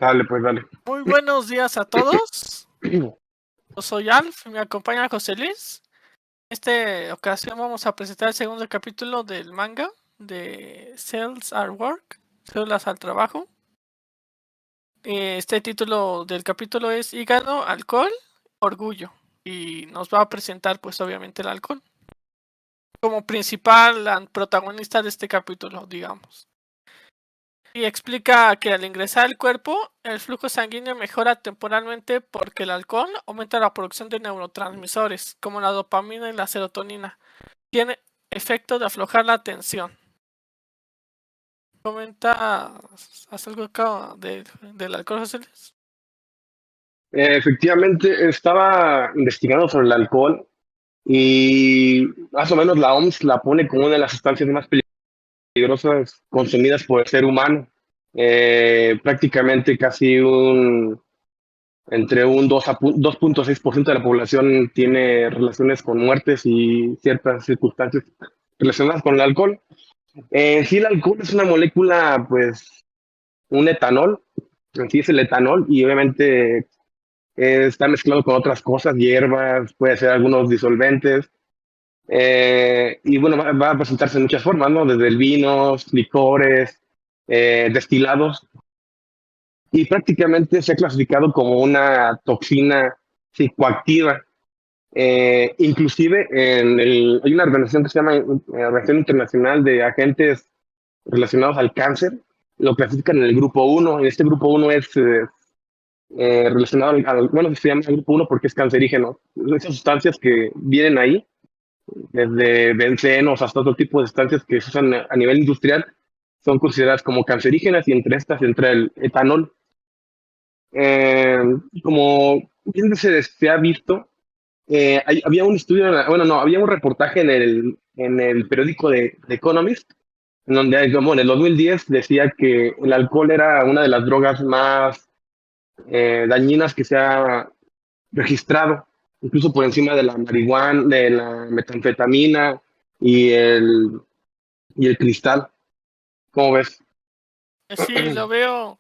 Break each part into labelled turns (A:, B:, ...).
A: Dale, pues dale.
B: Muy buenos días a todos. Yo soy Alf, me acompaña José Luis. En esta ocasión vamos a presentar el segundo capítulo del manga de Cells at Work, Células al Trabajo. Este título del capítulo es Hígado, Alcohol, Orgullo. Y nos va a presentar pues obviamente el alcohol como principal protagonista de este capítulo, digamos. Y explica que al ingresar al cuerpo, el flujo sanguíneo mejora temporalmente porque el alcohol aumenta la producción de neurotransmisores, como la dopamina y la serotonina. Tiene efecto de aflojar la tensión. ¿Comentas algo acá del alcohol, José Luis?
A: Efectivamente, estaba investigando sobre el alcohol y más o menos la OMS la pone como una de las sustancias más peligrosas consumidas por el ser humano. Prácticamente entre un 2.6% de la población tiene relaciones con muertes y ciertas circunstancias relacionadas con el alcohol. Sí, el alcohol es una molécula, pues, un etanol, en sí es el etanol y obviamente está mezclado con otras cosas, hierbas, puede ser algunos disolventes. Y bueno, va a presentarse en muchas formas, ¿no? Desde el vinos, licores, destilados. Y prácticamente se ha clasificado como una toxina psicoactiva. Inclusive hay una organización que se llama Organización Internacional de Agentes Relacionados al Cáncer. Lo clasifican en el grupo 1. En este grupo 1 es relacionado bueno, se llama grupo 1 porque es cancerígeno. Esas sustancias que vienen ahí, desde bencenos hasta otro tipo de sustancias que se usan a nivel industrial, son consideradas como cancerígenas y entre estas entra el etanol. Eh, Como bien se ha visto, había un estudio, bueno, no, había un reportaje en el periódico de Economist, en donde, como en el 2010 decía que el alcohol era una de las drogas más dañinas que se ha registrado, incluso por encima de la marihuana, de la metanfetamina y el cristal. ¿Cómo ves?
B: Sí, lo veo.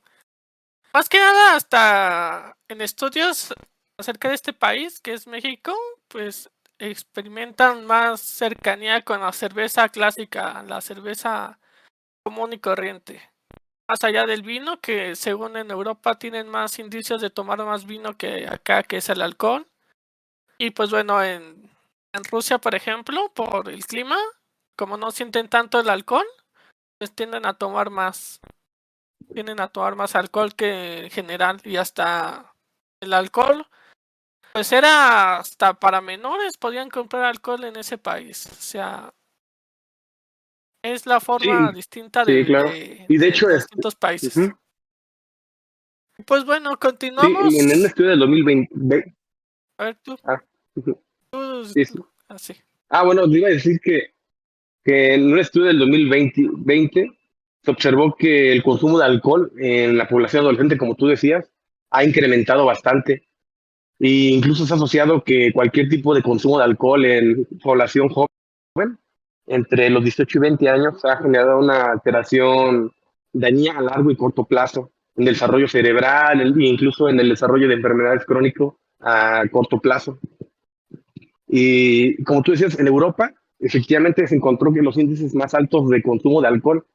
B: Más que nada, hasta en estudios acerca de este país, que es México, pues experimentan más cercanía con la cerveza clásica, la cerveza común y corriente. Más allá del vino, que según en Europa tienen más indicios de tomar más vino que acá, que es el alcohol. Y pues bueno, en Rusia, por ejemplo, por el clima, como no sienten tanto el alcohol, pues tienden a tomar más alcohol que en general. Y hasta el alcohol, pues era hasta para menores, podían comprar alcohol en ese país. O sea, es la forma
A: Sí,
B: distinta
A: sí, claro. Y de
B: de
A: hecho,
B: los distintos países.
A: ujú,
B: Pues bueno,
A: sí, en un
B: continuamos.
A: estudio del 2020.
B: A ver, tú,
A: Ah, ujú,
B: tú,
A: sí, sí.
B: así.
A: Bueno, te iba a decir que en un estudio del 2020 se observó que el consumo de alcohol en la población adolescente, como tú decías, ha incrementado bastante. E incluso se ha asociado que cualquier tipo de consumo de alcohol en población joven, entre los 18 y 20 años, ha generado una alteración dañina a largo y corto plazo en el desarrollo cerebral e incluso en el desarrollo de enfermedades crónicas a corto plazo. Y como tú decías, en Europa efectivamente se encontró que los índices más altos de consumo de alcohol,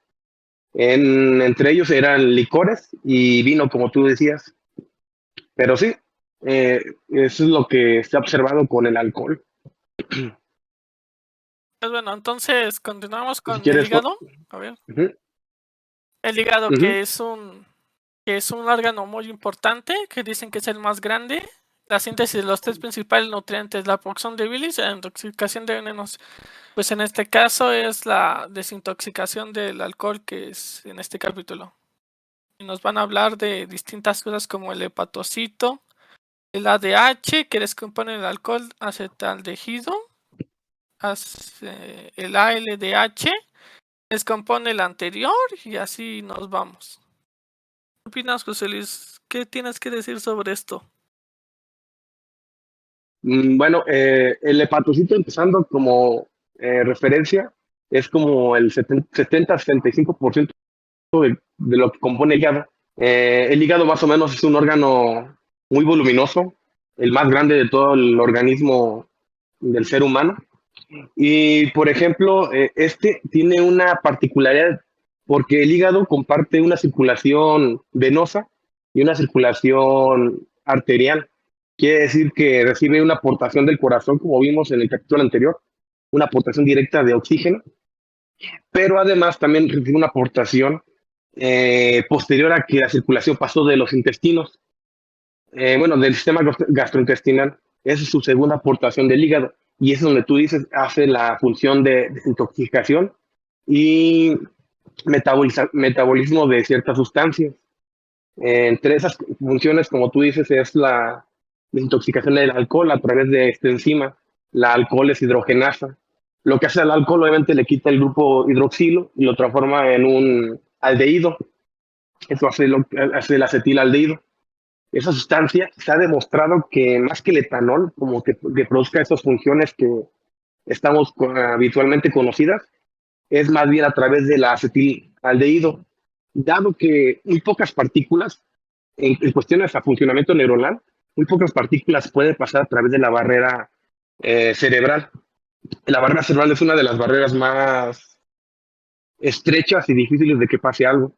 A: entre ellos eran licores y vino, como tú decías. Pero sí, eso es lo que se ha observado con el alcohol.
B: Pues bueno, entonces continuamos
A: Si
B: con el
A: quieres,
B: hígado. A ver,
A: ujú,
B: el hígado
A: ujú.
B: que es un órgano muy importante, que dicen que es el más grande. La síntesis de los tres principales nutrientes, la producción de bilis y la intoxicación de venenos. Pues en este caso es la desintoxicación del alcohol, que es en este capítulo. Y nos van a hablar de distintas cosas como el hepatocito, el ADH, que descompone el alcohol acetaldehído, el ALDH, descompone el anterior y así nos vamos. ¿Qué opinas, José Luis? ¿Qué tienes que decir sobre esto?
A: Bueno, el hepatocito, empezando como referencia, es como el 70-75% de lo que compone el hígado. El hígado más o menos es un órgano muy voluminoso, el más grande de todo el organismo del ser humano. Y, por ejemplo, este tiene una particularidad porque el hígado comparte una circulación venosa y una circulación arterial. Quiere decir que recibe una aportación del corazón, como vimos en el capítulo anterior, una aportación directa de oxígeno, pero además también recibe una aportación posterior a que la circulación pasó de los intestinos, bueno, del sistema gastrointestinal. Esa es su segunda aportación del hígado. Y es donde tú dices, hace la función de desintoxicación y metabolismo de ciertas sustancias. Entre esas funciones, como tú dices, es la desintoxicación del alcohol a través de esta enzima. La alcohol es hidrogenasa. Lo que hace al alcohol, obviamente, le quita el grupo hidroxilo y lo transforma en un aldehído. Eso hace el acetilaldehído. Esa sustancia se ha demostrado que más que el etanol, como que produzca esas funciones que estamos habitualmente conocidas, es más bien a través del acetilaldehído, dado que muy pocas partículas, en cuestiones a funcionamiento neuronal, muy pocas partículas pueden pasar a través de la barrera cerebral. La barrera cerebral es una de las barreras más estrechas y difíciles de que pase algo.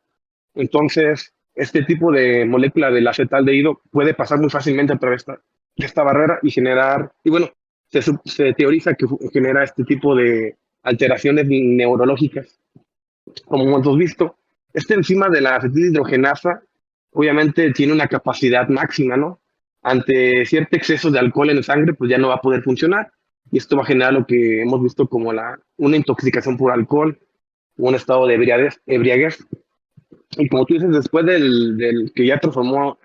A: Entonces, este tipo de molécula del acetaldehído puede pasar muy fácilmente a través de esta barrera y generar, y bueno, se teoriza que genera este tipo de alteraciones neurológicas. Como hemos visto, esta enzima de la acetilhidrogenasa obviamente tiene una capacidad máxima, ¿no? Ante cierto exceso de alcohol en la sangre, pues ya no va a poder funcionar. Y esto va a generar lo que hemos visto como una intoxicación por alcohol, un estado de ebriaguez. Y como tú dices, después del que ya transformó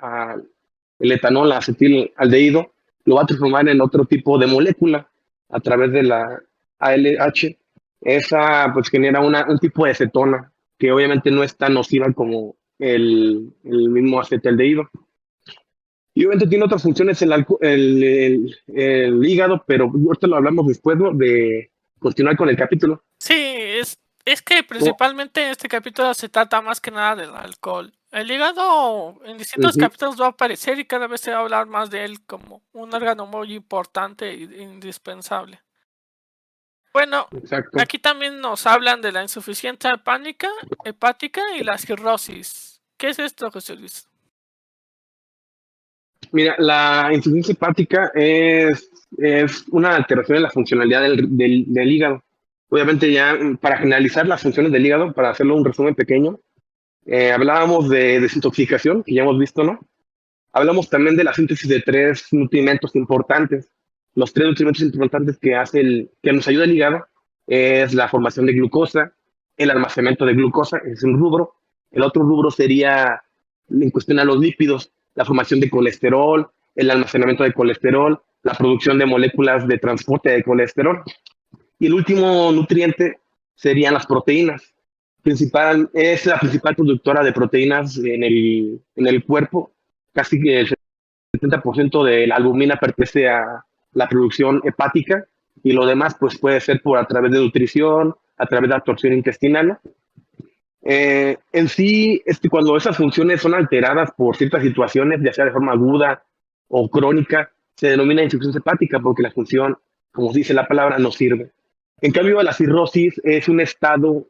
A: el etanol a acetilaldehído, lo va a transformar en otro tipo de molécula a través de la ALH. Esa pues genera un tipo de cetona que obviamente no es tan nociva como el mismo acetaldehído. Y obviamente tiene otras funciones el hígado, pero ahorita lo hablamos después, ¿no? De continuar con el capítulo.
B: Sí, es que principalmente en este capítulo se trata más que nada del alcohol. El hígado en distintos capítulos va a aparecer y cada vez se va a hablar más de él como un órgano muy importante e indispensable. Bueno,
A: Exacto.
B: aquí también nos hablan de la insuficiencia hepática y la cirrosis. ¿Qué es esto, José Luis?
A: Mira, la insuficiencia hepática es una alteración en la funcionalidad del hígado. Obviamente ya para generalizar las funciones del hígado, para hacerlo un resumen pequeño, hablábamos de desintoxicación, que ya hemos visto, ¿no? Hablamos también de la síntesis de tres nutrimentos importantes. Los tres nutrimentos importantes que nos ayuda el hígado es la formación de glucosa, el almacenamiento de glucosa, es un rubro. El otro rubro sería en cuestión a los lípidos, la formación de colesterol, el almacenamiento de colesterol, la producción de moléculas de transporte de colesterol. Y el último nutriente serían las proteínas. Es la principal productora de proteínas en el cuerpo. Casi que el 70% de la albumina pertenece a la producción hepática y lo demás pues puede ser a través de nutrición, a través de absorción intestinal, ¿no? En sí, cuando esas funciones son alteradas por ciertas situaciones, ya sea de forma aguda o crónica, se denomina insuficiencia hepática porque la función, como dice la palabra, no sirve. En cambio, la cirrosis es un estado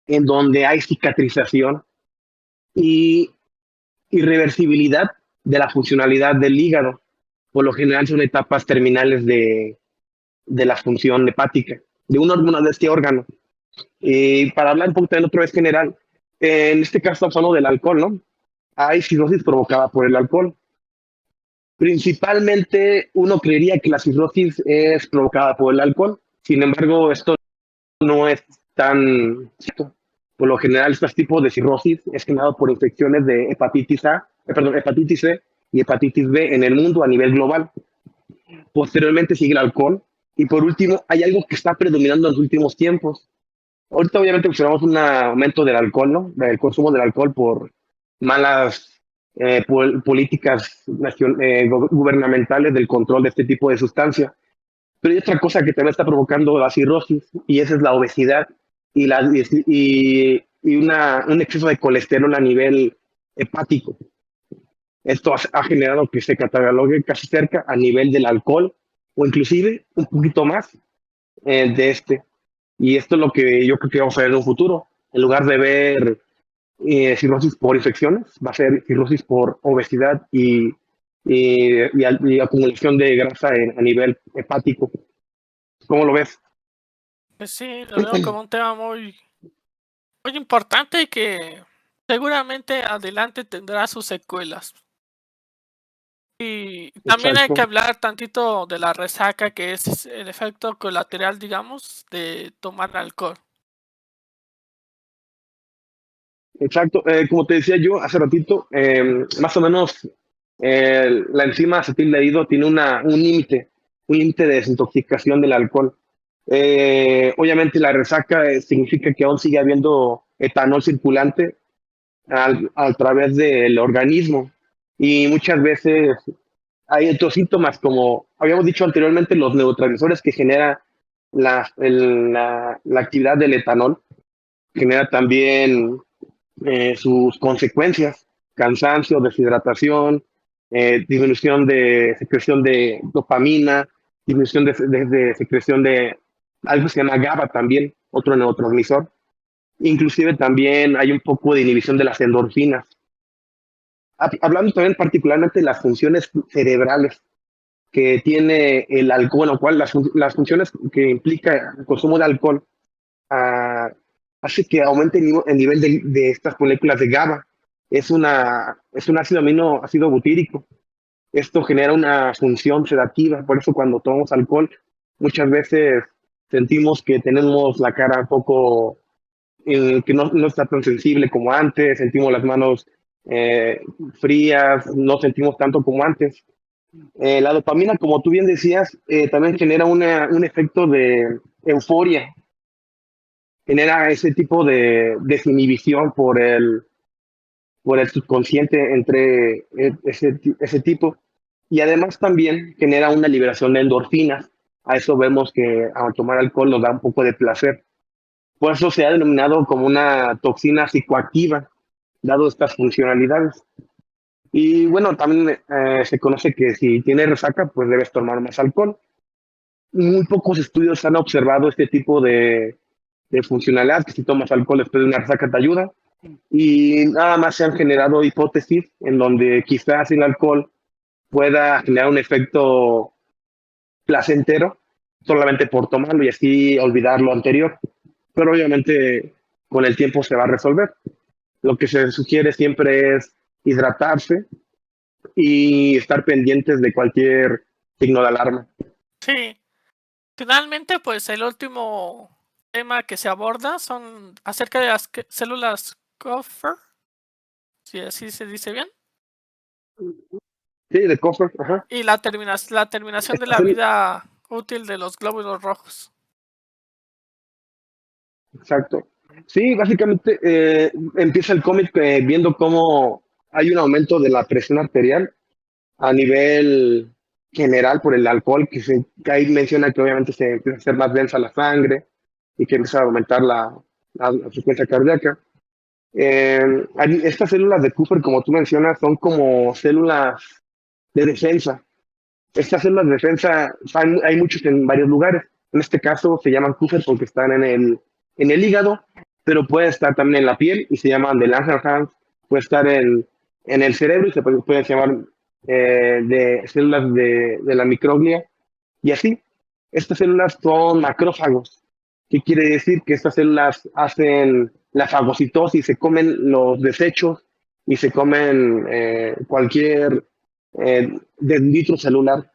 A: en donde hay cicatrización y irreversibilidad de la funcionalidad del hígado. Por lo general son etapas terminales de la función hepática, de un órgano de este órgano. Y para hablar un poco también otra vez general, en este caso estamos hablando del alcohol, ¿no? Hay cirrosis provocada por el alcohol. Principalmente uno creería que la cirrosis es provocada por el alcohol, sin embargo esto no es tan cierto. Por lo general estos tipos de cirrosis es generado por infecciones de hepatitis C y hepatitis B en el mundo a nivel global. Posteriormente sigue el alcohol y por último hay algo que está predominando en los últimos tiempos. Ahorita obviamente observamos un aumento del alcohol, ¿no? Del consumo del alcohol por malas políticas gubernamentales del control de este tipo de sustancia. Pero hay otra cosa que también está provocando la cirrosis y esa es la obesidad y un exceso de colesterol a nivel hepático. Esto ha generado que se catalogue casi cerca a nivel del alcohol o inclusive un poquito más de este. Y esto es lo que yo creo que vamos a ver en un futuro. En lugar de ver cirrosis por infecciones, va a ser cirrosis por obesidad y acumulación de grasa a nivel hepático. ¿Cómo lo ves?
B: Pues sí, lo veo como un tema muy, muy importante y que seguramente adelante tendrá sus secuelas. Y también hay que
A: Exacto,
B: hablar tantito de la resaca, que es el efecto colateral, digamos, de tomar alcohol.
A: exacto. Como te decía yo hace ratito, más o menos la enzima acetildehido tiene un límite de desintoxicación del alcohol. Obviamente la resaca significa que aún sigue habiendo etanol circulante a través del organismo y muchas veces hay otros síntomas como habíamos dicho anteriormente, los neurotransmisores que genera la actividad del etanol, genera también sus consecuencias, cansancio, deshidratación, disminución de secreción de dopamina, disminución de secreción de algo que se llama GABA también, otro neurotransmisor. Inclusive también hay un poco de inhibición de las endorfinas. Hablando también particularmente de las funciones cerebrales que tiene el alcohol, lo cual las funciones que implica el consumo de alcohol uh, hace que aumente el nivel de estas moléculas de GABA. Es un ácido butírico. Esto genera una función sedativa, por eso cuando tomamos alcohol muchas veces sentimos que tenemos la cara un poco que no está tan sensible como antes, sentimos las manos frías, no sentimos tanto como antes. La dopamina, como tú bien decías, también genera un efecto de euforia, genera ese tipo de desinhibición por el subconsciente entre ese tipo, y además también genera una liberación de endorfinas. A eso vemos que al tomar alcohol nos da un poco de placer. Por eso se ha denominado como una toxina psicoactiva, dado estas funcionalidades. Y bueno, también se conoce que si tienes resaca, pues debes tomar más alcohol. Muy pocos estudios han observado este tipo de funcionalidad, que si tomas alcohol después de una resaca te ayuda. Y nada más se han generado hipótesis en donde quizás el alcohol pueda generar un efecto placentero solamente por tomarlo y así olvidar lo anterior. Pero obviamente con el tiempo se va a resolver. Lo que se sugiere siempre es hidratarse y estar pendientes de cualquier signo de alarma.
B: Sí, finalmente, pues el último tema que se aborda son acerca de las células Kupffer, si así se dice bien,
A: Sí, de cofre, ajá.
B: y la terminación de la
A: Cel-
B: vida útil de los glóbulos rojos.
A: Exacto. Sí, básicamente empieza el cómic viendo cómo hay un aumento de la presión arterial a nivel general por el alcohol, que ahí menciona que obviamente se empieza a hacer más densa la sangre y que empieza a aumentar la frecuencia cardíaca. Estas células de Cooper, como tú mencionas, son como células de defensa. Estas células de defensa hay muchos en varios lugares. En este caso se llaman Cooper porque están en el hígado, pero puede estar también en la piel y se llaman de Langerhans, puede estar en el cerebro y se pueden llamar de células de la microglia y así. Estas células son macrófagos. ¿Qué quiere decir? Que estas células hacen la fagocitosis, se comen los desechos y se comen cualquier dendrito celular.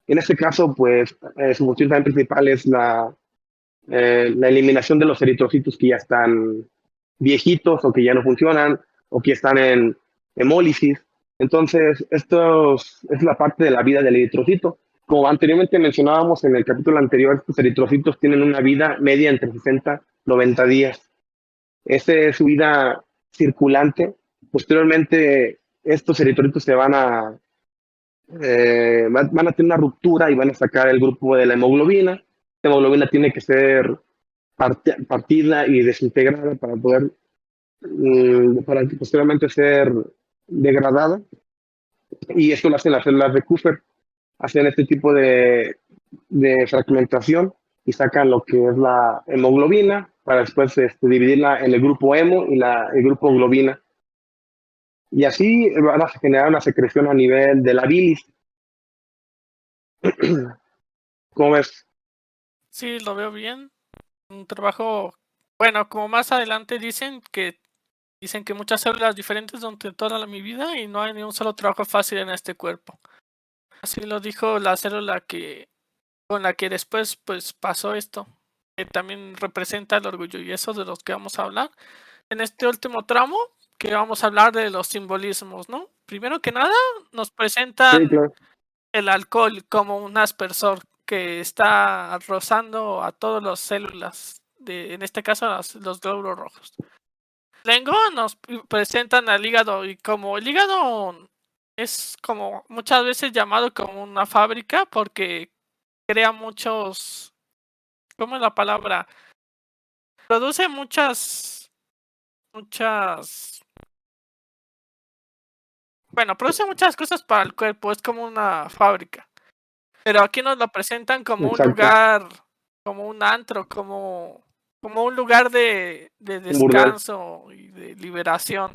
A: En este caso, pues su función también principal es la eliminación de los eritrocitos que ya están viejitos o que ya no funcionan o que están en hemólisis. Entonces, esto es la parte de la vida del eritrocito. Como anteriormente mencionábamos en el capítulo anterior, estos eritrocitos tienen una vida media entre 60 y 90 días. Esa es su vida circulante. Posteriormente, estos eritrocitos van a tener una ruptura y van a sacar el grupo de la hemoglobina. La hemoglobina tiene que ser partida y desintegrada para poder para posteriormente ser degradada, y esto lo hacen las células de Kupffer, hacen este tipo de fragmentación y sacan lo que es la hemoglobina para después dividirla en el grupo hemo y el grupo globina. Y así van a generar una secreción a nivel de la bilis. ¿Cómo ves?
B: Sí, lo veo bien. Un trabajo, bueno, como más adelante dicen que muchas células diferentes durante toda mi vida y no hay ni un solo trabajo fácil en este cuerpo. Así lo dijo la célula con la que después pues pasó esto, que también representa el orgullo y eso de los que vamos a hablar. En este último tramo, que vamos a hablar de los simbolismos, ¿no? Primero que nada, nos
A: Sí,
B: presentan
A: claro.
B: el alcohol como un aspersor que está rozando a todas las células, en este caso los glóbulos rojos. Luego nos presentan al hígado y como el hígado es como muchas veces llamado como una fábrica porque crea muchos, ¿cómo es la palabra? Produce produce muchas cosas para el cuerpo, es como una fábrica. Pero aquí nos lo presentan como un
A: Exacto.
B: lugar, como un antro, como un lugar de
A: Un burdel.
B: descanso y de liberación.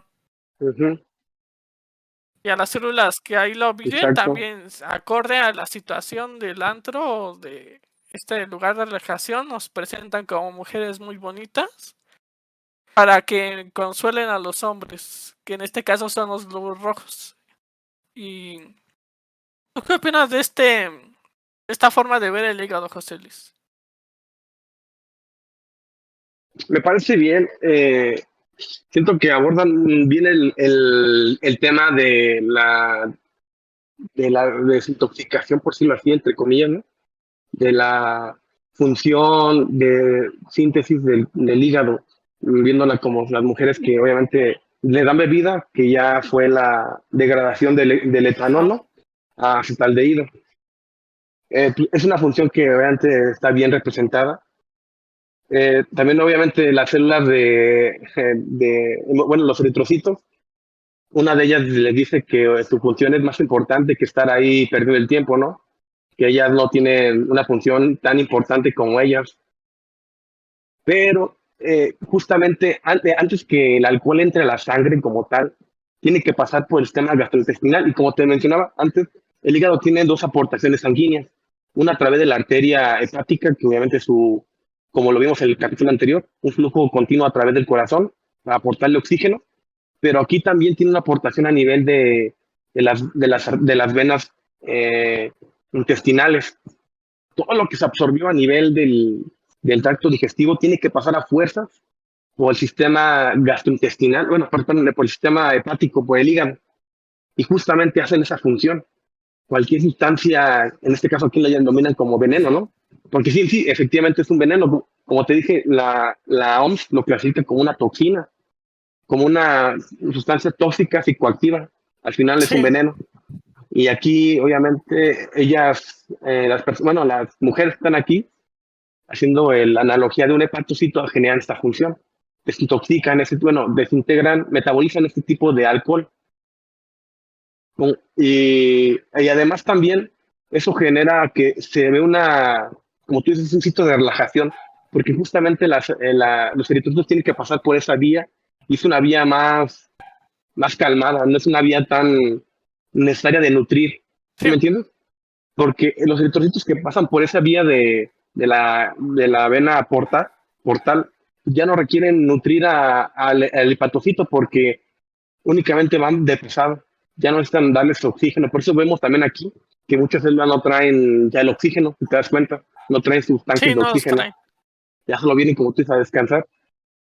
A: Ujú,
B: Y a las células que ahí lo viven
A: exacto.
B: también, acorde a la situación del antro o de este lugar de relajación, nos presentan como mujeres muy bonitas para que consuelen a los hombres, que en este caso son los globos rojos. ¿Y tú qué opinas de esta forma de ver el hígado, José Luis?
A: Me parece bien. Siento que abordan bien el tema de la desintoxicación, por decirlo así, entre comillas, ¿no? De la función de síntesis del hígado, viéndola como las mujeres que obviamente le dan bebida, que ya fue la degradación del etanol,
B: Ajá.
A: ¿no? A acetaldehído. Es una función que obviamente está bien representada. También obviamente las células bueno, los eritrocitos, una de ellas les dice que su función es más importante que estar ahí perdiendo el tiempo, ¿no? Que ellas no tienen una función tan importante como ellas. Pero justamente antes que el alcohol entre a la sangre como tal, tiene que pasar por el sistema gastrointestinal. Y como te mencionaba antes, el hígado tiene dos aportaciones sanguíneas. Una a través de la arteria hepática, que obviamente como lo vimos en el capítulo anterior, un flujo continuo a través del corazón para aportarle oxígeno. Pero aquí también tiene una aportación a nivel de las venas intestinales. Todo lo que se absorbió a nivel del tracto digestivo tiene que pasar a fuerzas por el sistema gastrointestinal, bueno, perdón, por el sistema hepático, por el hígado, y justamente hacen esa función. Cualquier sustancia, en este caso aquí la denominan como veneno,
B: Ujú.
A: ¿no? Porque sí, sí, efectivamente es un veneno. Como te dije, la OMS lo clasifica como una toxina, como una sustancia tóxica psicoactiva. Al final es un
B: Sí,
A: veneno. Y aquí, obviamente, ellas, bueno, las mujeres que están aquí, haciendo la analogía de un hepatocito, generan esta función. Desintoxican, bueno, desintegran, metabolizan este tipo de alcohol. Y además también eso genera que se ve como tú dices, un sitio de relajación, porque justamente los eritrocitos tienen que pasar por esa vía, y es una vía más calmada, no es una vía tan necesaria de nutrir. ¿Sí
B: sí,
A: me entiendes? Porque los eritrocitos que pasan por esa vía de la vena portal ya no requieren nutrir al hepatocito porque únicamente van de pesado, ya no necesitan darles oxígeno. Por eso vemos también aquí que muchas células no traen ya el oxígeno, si te das cuenta, no traen sus tanques
B: sí,
A: de
B: no los
A: oxígeno,
B: traen.
A: ya solo vienen como tú dices a descansar.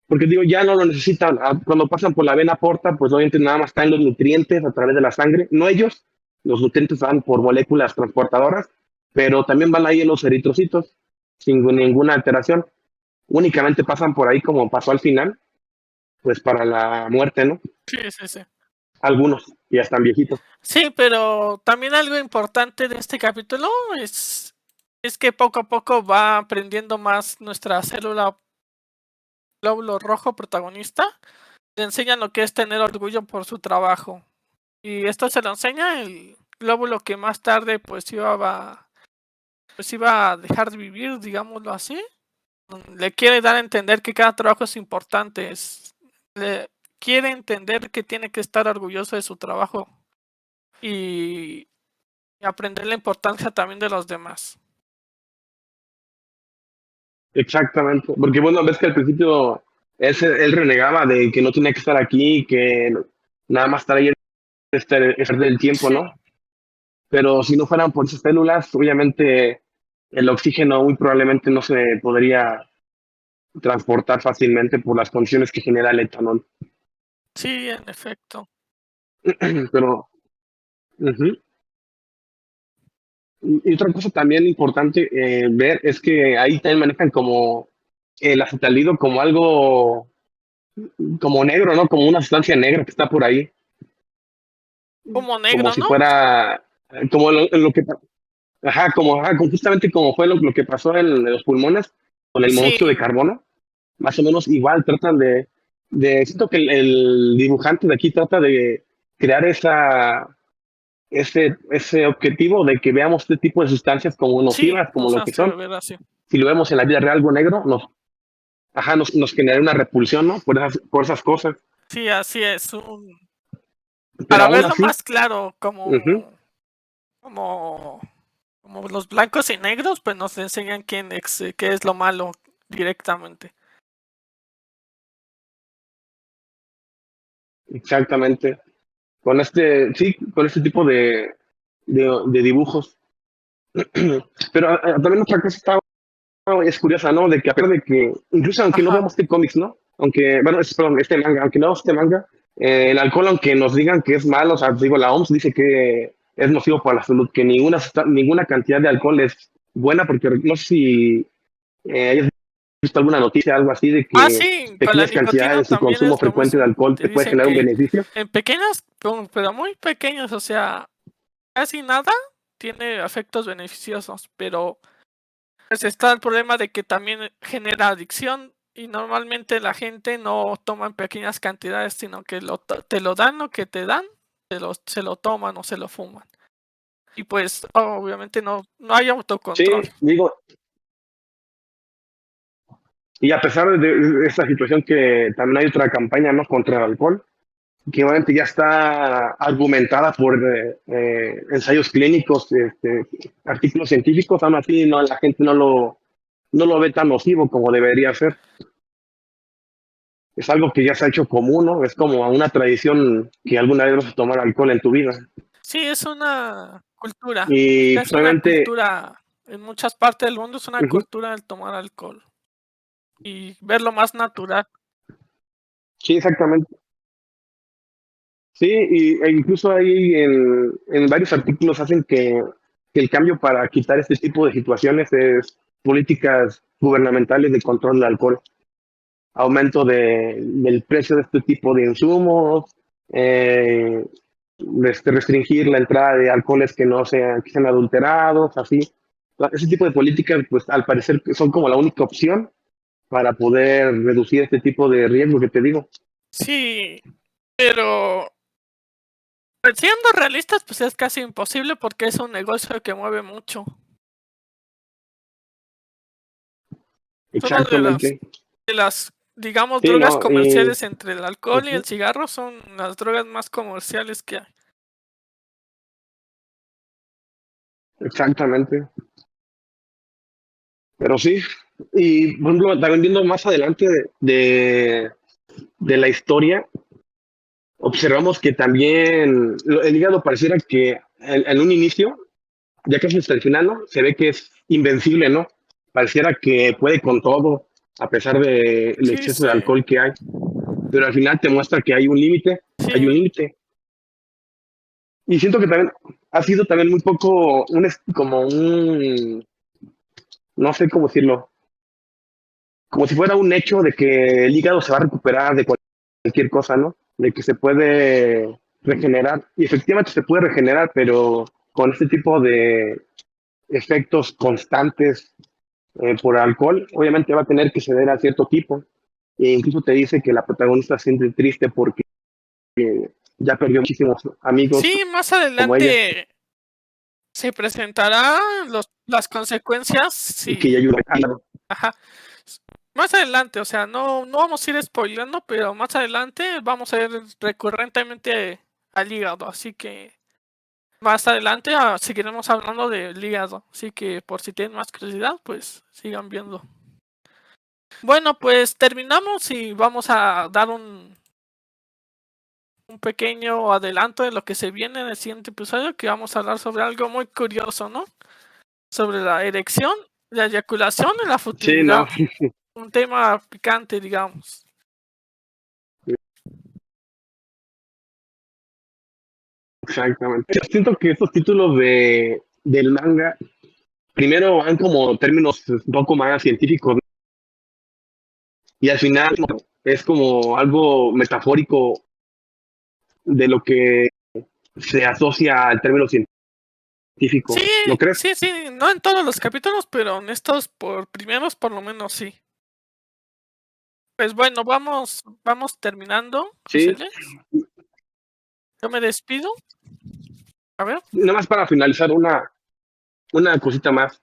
A: Porque digo, ya no lo necesitan. Cuando pasan por la vena porta, pues obviamente nada más traen los nutrientes a través de la sangre. No ellos, los nutrientes van por moléculas transportadoras, pero también van ahí en los eritrocitos, sin ninguna alteración. Únicamente pasan por ahí como pasó al final, pues para la muerte, ¿no?
B: Sí, sí, sí.
A: Algunos ya están viejitos.
B: Sí, pero también algo importante de este capítulo es que poco a poco va aprendiendo más nuestra célula glóbulo rojo protagonista le enseñan lo que es tener orgullo por su trabajo. Y esto se lo enseña el glóbulo que más tarde pues iba a dejar de vivir, digámoslo así. Le quiere dar a entender que cada trabajo es importante, le quiere entender que tiene que estar orgulloso de su trabajo y aprender la importancia también de los demás.
A: Exactamente, porque bueno, ves que al principio él renegaba de que no tenía que estar aquí, que nada más estar ahí es perder el tiempo,
B: Sí,
A: ¿no? Pero si no fueran por esas células, obviamente el oxígeno muy probablemente no se podría transportar fácilmente por las condiciones que genera el etanol.
B: sí, en efecto.
A: Pero, ujú. Y otra cosa también importante ver es que ahí también manejan como el acetaldehído como algo como negro, ¿no? Como una sustancia negra que está por ahí,
B: Como
A: como
B: negro,
A: si
B: ¿no?
A: fuera, como lo que, ajá, como justamente como fue lo que pasó en los pulmones con el
B: Sí,
A: monóxido de carbono, más o menos igual tratan siento que el dibujante de aquí trata de crear ese objetivo de que veamos este tipo de sustancias como
B: sí,
A: nocivas, como
B: nos
A: lo que
B: hace
A: son.
B: ver así.
A: Si lo vemos en la vida real algo negro, nos genera una repulsión, ¿no? Por esas cosas.
B: Sí, así es.
A: Pero
B: Para
A: aún
B: verlo
A: así,
B: más claro,
A: ujú,
B: como, como los blancos y negros, pues nos enseñan qué es lo malo directamente.
A: exactamente. Sí, con este tipo de dibujos. Pero también otra cosa es curiosa, ¿no? De que a pesar de que, incluso aunque no
B: Ajá.
A: veamos este cómics, ¿no? Aunque, bueno, perdón, este manga, aunque no veamos este manga, el alcohol, aunque nos digan que es malo, o sea, digo, la OMS dice que es nocivo para la salud, que ninguna cantidad de alcohol es buena, porque no sé si hayas visto alguna noticia, algo así, de
B: Ah,
A: que
B: sí, con la
A: pequeñas
B: nicotina
A: cantidades y
B: también
A: consumo
B: es lo
A: frecuente de
B: mismo.
A: alcohol
B: Te
A: te puede
B: dicen
A: generar un
B: que
A: beneficio.
B: en pequeñas, pero muy pequeños, o sea, casi nada tiene efectos beneficiosos, pero pues está el problema de que también genera adicción y normalmente la gente no toma en pequeñas cantidades, sino que te lo dan lo que te dan, se lo toman o se lo fuman. Y pues obviamente no hay autocontrol.
A: Sí, digo, y a pesar de esta situación que también hay otra campaña, ¿no? Contra el alcohol, que obviamente ya está argumentada por ensayos clínicos, artículos científicos, aún así no, la gente no lo ve tan nocivo como debería ser. Es algo que ya se ha hecho común, ¿no? Es como una tradición que alguna vez vas a tomar alcohol en tu vida.
B: Sí, es una cultura,
A: Y
B: ya
A: pues
B: es una
A: obviamente,
B: cultura, en muchas partes del mundo es una
A: ujú,
B: cultura el tomar alcohol y verlo más natural.
A: sí, exactamente. Sí, e incluso ahí en varios artículos hacen que el cambio para quitar este tipo de situaciones es políticas gubernamentales de control del alcohol, aumento del precio de este tipo de insumos, eh, restringir la entrada de alcoholes que sean adulterados, así. Ese tipo de políticas, pues al parecer son como la única opción para poder reducir este tipo de riesgo que te digo.
B: Sí, pero pues, siendo realistas, pues es casi imposible porque es un negocio que mueve mucho. Solo
A: Exactamente.
B: digamos,
A: Sí,
B: drogas
A: no,
B: comerciales entre el alcohol y el
A: ujú,
B: cigarro son las drogas más comerciales que hay.
A: exactamente. Pero sí, y por ejemplo, también viendo más adelante de la historia, observamos que también el hígado pareciera que en un inicio, ya casi hasta el final, ¿no? Se ve que es invencible, ¿no? Pareciera que puede con todo, a pesar del
B: Sí,
A: exceso de alcohol que hay, pero al final te muestra que hay un
B: sí,
A: límite. Y siento que también ha sido también muy poco, no sé cómo decirlo, como si fuera un hecho de que el hígado se va a recuperar de cualquier cosa, ¿no? De que se puede regenerar. Y efectivamente se puede regenerar, pero con este tipo de efectos constantes por alcohol, obviamente va a tener que ceder a cierto tipo. e incluso te dice que la protagonista se siente triste porque ya perdió muchísimos amigos
B: Sí, más
A: como ella
B: adelante se presentarán las consecuencias
A: y que ella ayuda a
B: ajá. Más adelante, o sea, no vamos a ir spoilando, pero más adelante vamos a ir recurrentemente al hígado, así que más adelante seguiremos hablando del hígado, así que por si tienen más curiosidad, pues sigan viendo. Bueno, pues terminamos y vamos a dar un pequeño adelanto de lo que se viene en el siguiente episodio, que vamos a hablar sobre algo muy curioso, ¿no? Sobre la erección, la eyaculación y la
A: Sí, no.
B: futilidad. Un tema picante, digamos.
A: Exactamente. Yo siento que estos títulos del manga primero van como términos un poco más científicos, ¿no? Y al final es como algo metafórico de lo que se asocia al término científico,
B: Sí,
A: ¿no crees?
B: sí, sí, no en todos los capítulos, pero en estos primeros por lo menos sí. Pues bueno, vamos terminando, José
A: Sí,
B: Luis. Yo me despido. A ver,
A: nada más para finalizar una cosita más.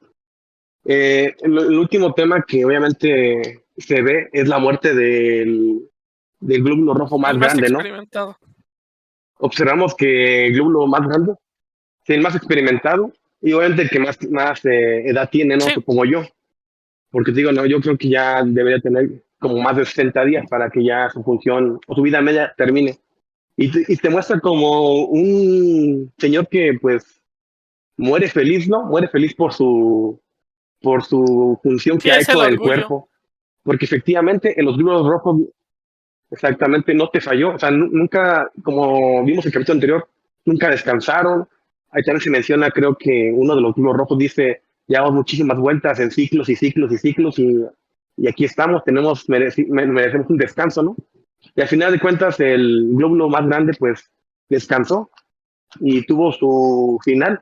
A: El último tema que obviamente se ve es la muerte del glóbulo rojo
B: el
A: más
B: más
A: grande, ¿no?
B: experimentado.
A: Observamos que el glóbulo más grande es el más experimentado y obviamente el que más edad tiene, ¿no?
B: Sí,
A: Supongo yo. Porque te digo, no, yo creo que ya debería tener como más de 60 días para que ya su función o su vida media termine. Y te muestra como un señor que pues muere feliz, ¿no? Muere feliz por su función
B: sí
A: que ha
B: es el
A: hecho en el
B: orgullo.
A: cuerpo. Porque efectivamente en los glóbulos rojos exactamente no te falló. O sea, nunca, como vimos en el capítulo anterior, nunca descansaron. Ahí también se menciona, creo que uno de los glóbulos rojos dice, llevamos muchísimas vueltas en ciclos y ciclos y ciclos y aquí estamos, merecemos un descanso, ¿no? Y al final de cuentas el glóbulo más grande pues descansó y tuvo su final,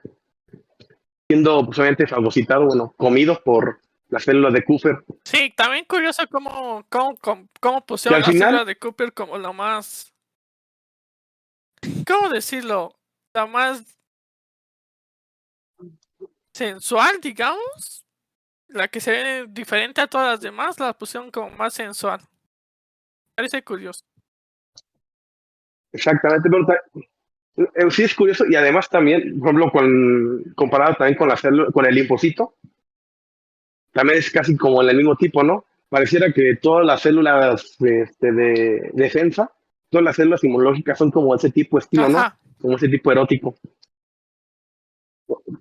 A: siendo pues, obviamente fagocitado, bueno, comido por las células de Cooper.
B: Sí, también curioso cómo
A: Que
B: pusieron
A: al
B: la
A: final,
B: célula de Cooper como lo más, ¿cómo decirlo? La más sensual, digamos. La que se ve diferente a todas las demás, la pusieron como más sensual. Parece curioso.
A: exactamente, pero sí es curioso y además también, por ejemplo, comparado también con la célula, con el linfocito, también es casi como el mismo tipo, ¿no? Pareciera que todas las células de defensa, todas las células inmunológicas son como ese tipo estilo, ¿no?
B: Ajá.
A: Como ese tipo erótico,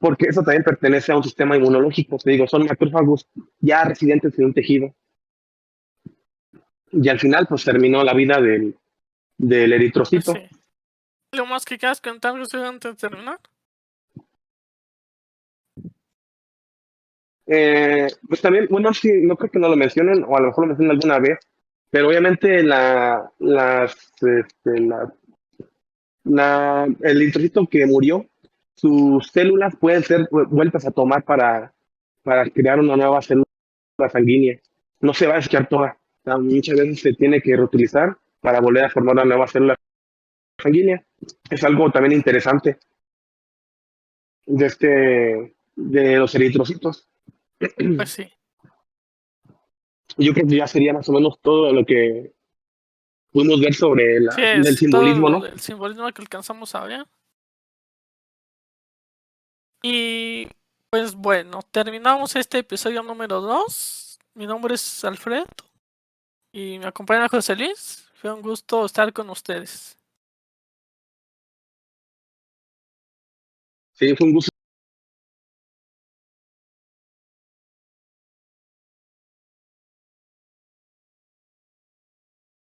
A: porque eso también pertenece a un sistema inmunológico, te digo, son macrófagos ya residentes en un tejido. Y al final, pues terminó la vida del
B: Pues
A: eritrocito.
B: sí. ¿Lo más que quieras contar antes de terminar?
A: Pues también, bueno, sí, no creo que no lo mencionen, o a lo mejor lo mencionen alguna vez, pero obviamente el eritrocito que murió, sus células pueden ser vueltas a tomar para crear una nueva célula sanguínea. No se va a desechar toda. O sea, muchas veces se tiene que reutilizar para volver a formar una nueva célula sanguínea. Es algo también interesante de los eritrocitos.
B: Pues sí.
A: Yo creo que ya sería más o menos todo lo que pudimos ver sobre
B: Sí,
A: del
B: es todo
A: simbolismo,
B: lo
A: ¿no?
B: del simbolismo que alcanzamos a ver. Y pues bueno, terminamos este episodio número 2. Mi nombre es Alfredo y me acompaña José Luis. Fue un gusto estar con ustedes.
A: Sí, fue un gusto.